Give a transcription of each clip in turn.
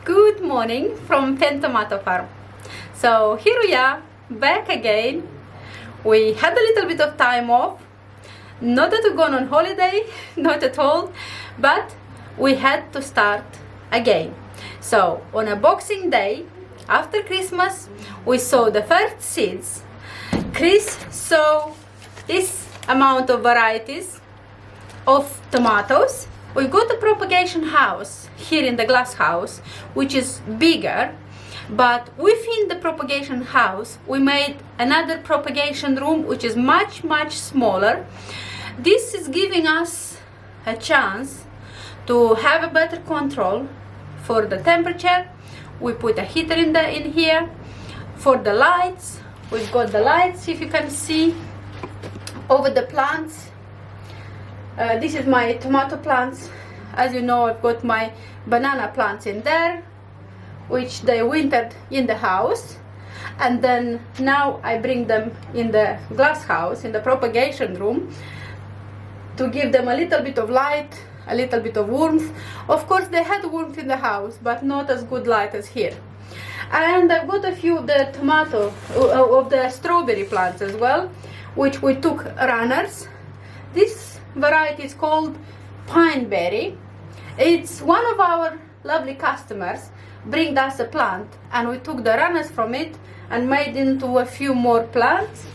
Good morning from Tomato Farm. So here we are back again. We had a little bit of time off, not that we've gone on holiday, not at all, but we had to start again. So on a Boxing Day after Christmas, we sowed the first seeds. Chris sowed this amount of varieties of tomatoes. We've got a propagation house here in the glass house, which is bigger, but within the propagation house we made another propagation room which is much smaller. This is giving us a chance to have a better control for the temperature. We put a heater in here. For the lights, we've got the lights, if you can see, over the plants. This is my tomato plants. As you know, I've got my banana plants in there, which they wintered in the house, and then now I bring them in the glass house, in the propagation room, to give them a little bit of light, a little bit of warmth. Of course they had warmth in the house, but not as good light as here. And I've got a few of the of the strawberry plants as well, which we took runners. This variety is called Pineberry. It's one of our lovely customers bring us a plant, and we took the runners from it and made into a few more plants.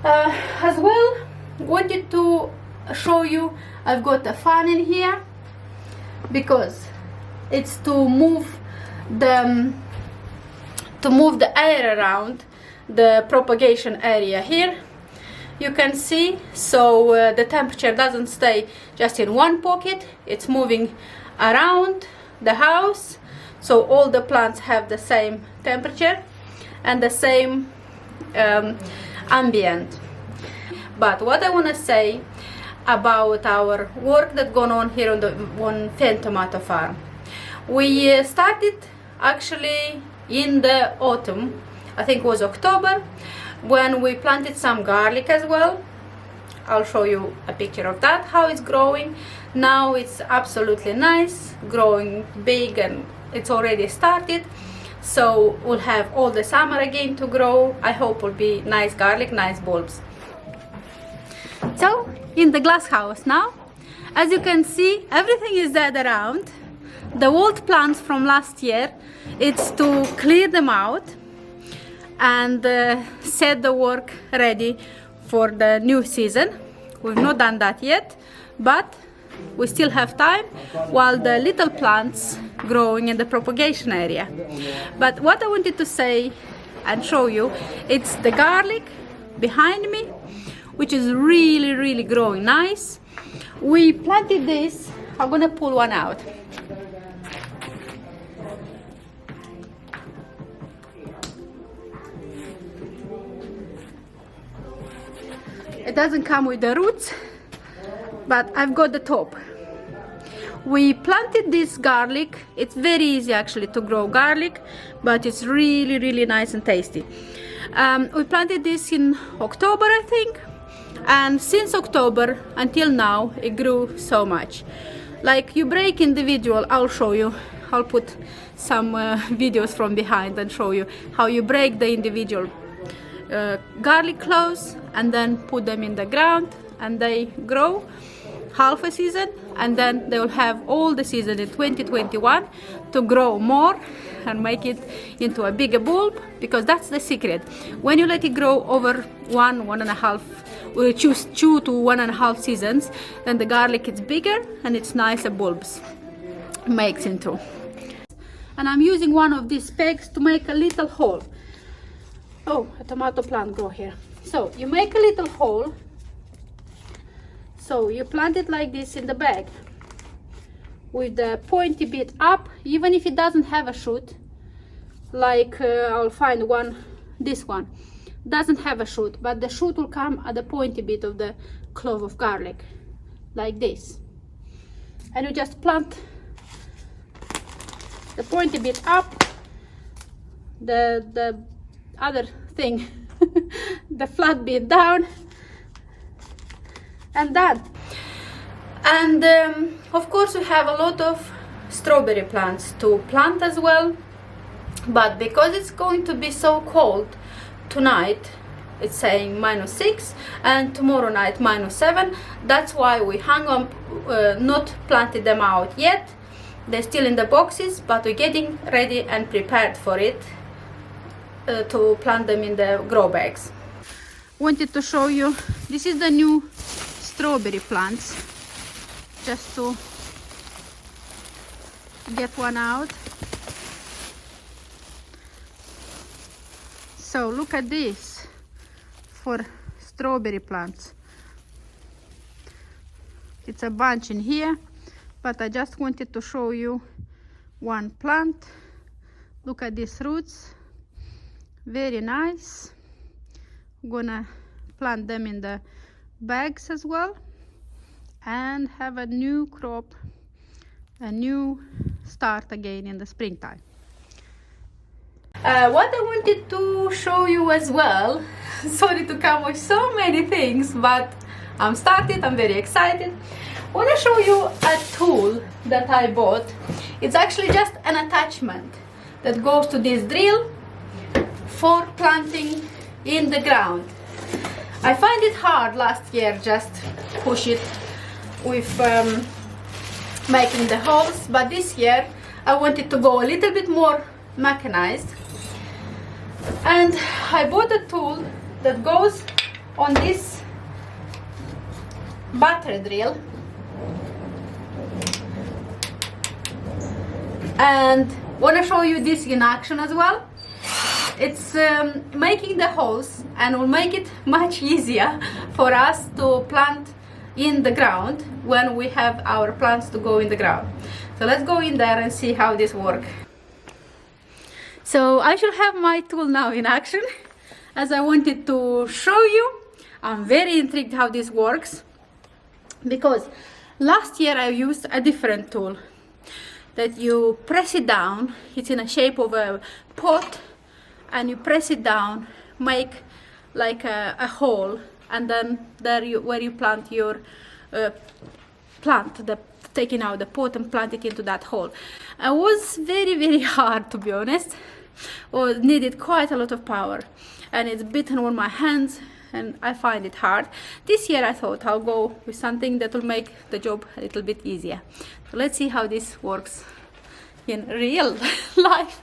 As well, wanted to show you, I've got a fan in here because it's to move the air around the propagation area here. You can see, so the temperature doesn't stay just in one pocket, it's moving around the house, so all the plants have the same temperature and the same ambient. But what I want to say about our work that's gone on here on Fen Tomato Farm, we started actually in the autumn, I think it was October, when we planted some garlic as well. I'll show you a picture of that, how it's growing. Now it's absolutely nice, growing big, and it's already started. So we'll have all the summer again to grow. I hope will be nice garlic, nice bulbs. So in the glass house now, as you can see, everything is dead around. The old plants from last year, it's to clear them out and set the work ready for the new season. We've not done that yet, but we still have time while the little plants growing in the propagation area. But what I wanted to say and show you, it's the garlic behind me, which is really growing nice. We planted this. I'm gonna pull one out. It doesn't come with the roots, but I've got the top. We planted this garlic. It's very easy actually to grow garlic, but it's really nice and tasty. We planted this in October, I think, and since October until now it grew so much. Like, you break individual, I'll show you. I'll put some videos from behind and show you how you break the individual garlic cloves and then put them in the ground, and they grow half a season, and then they will have all the season in 2021 to grow more and make it into a bigger bulb, because that's the secret. When you let it grow over one and a half, we choose 2 to 1.5 seasons, then the garlic is bigger and it's nicer bulbs makes into. And I'm using one of these pegs to make a little hole. Oh, a tomato plant grow here. So you make a little hole. So you plant it like this in the bag with the pointy bit up, even if it doesn't have a shoot. Like I'll find one, this one doesn't have a shoot, but the shoot will come at the pointy bit of the clove of garlic, like this. And you just plant the pointy bit up, the other thing the flat bit down, and done. And of course we have a lot of strawberry plants to plant as well, but because it's going to be so cold tonight, it's saying -6, and tomorrow night -7, that's why we hung up, not planted them out yet. They're still in the boxes, but we're getting ready and prepared for it, to plant them in the grow bags. Wanted to show you, this is the new strawberry plants, just to get one out. So look at this for strawberry plants. It's a bunch in here, but I just wanted to show you one plant. Look at these roots, very nice. I'm gonna plant them in the bags as well and have a new crop, a new start again in the springtime. What I wanted to show you as well, sorry to come with so many things, but I'm started, I'm very excited. I want to show you a tool that I bought. It's actually just an attachment that goes to this drill for planting in the ground. I find it hard last year just push it with making the holes, but this year I wanted to go a little bit more mechanized, and I bought a tool that goes on this battery drill, and want to show you this in action as well. It's making the holes and will make it much easier for us to plant in the ground when we have our plants to go in the ground. So let's go in there and see how this works. So I should have my tool now in action, as I wanted to show you. I'm very intrigued how this works, because last year I used a different tool that you press it down. It's in a shape of a pot, and you press it down, make like a hole, and then there where you plant your taking out the pot and plant it into that hole. It was very hard, to be honest. It needed quite a lot of power, and it's bitten on my hands, and I find it hard. This year I thought I'll go with something that will make the job a little bit easier. So let's see how this works in real life.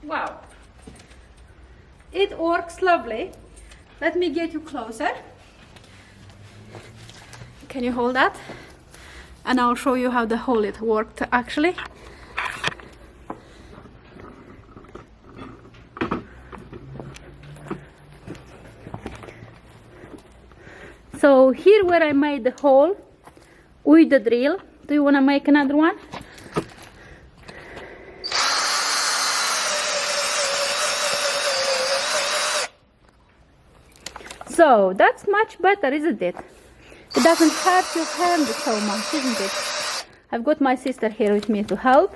Wow, it works lovely. Let me get you closer. Can you hold that? And I'll show you how the hole it worked actually. So here where I made the hole with the drill, do you want to make another one? So that's much better, isn't it? It doesn't hurt your hand so much, isn't it? I've got my sister here with me to help.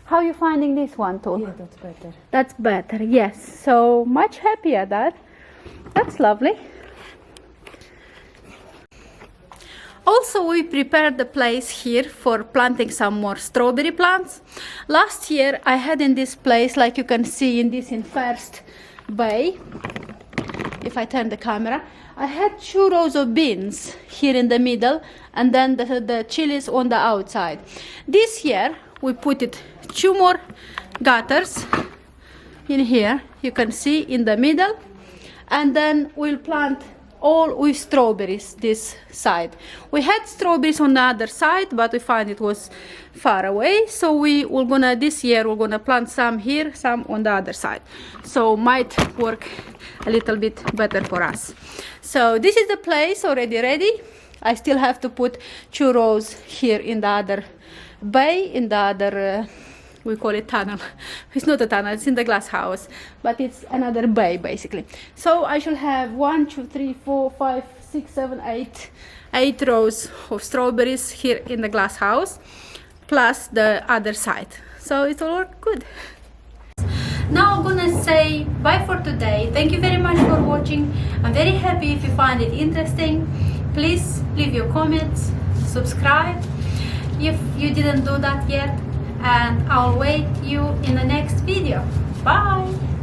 How are you finding this one too? Yeah, that's better. That's better, yes. So much happier that. That's lovely. Also, we prepared the place here for planting some more strawberry plants. Last year I had in this place, like you can see in this in first bay, if I turn the camera, I had 2 rows of beans here in the middle, and then the chilies on the outside. This year we put it 2 more gutters in here, you can see in the middle, and then we'll plant all with strawberries this side. We had strawberries on the other side, but we found it was far away, so this year we're gonna plant some here, some on the other side, so might work a little bit better for us. So this is the place already ready. I still have to put 2 rows here in the other bay, in the other we call it tunnel. It's not a tunnel, it's in the glass house, but it's another bay basically. So I should have 1, 2, 3, 4, 5, 6, 7, 8 rows of strawberries here in the glass house, plus the other side. So it will work good. Now I'm gonna say bye for today. Thank you very much for watching. I'm very happy if you find it interesting. Please leave your comments, subscribe if you didn't do that yet, and I'll wait you in the next video. Bye.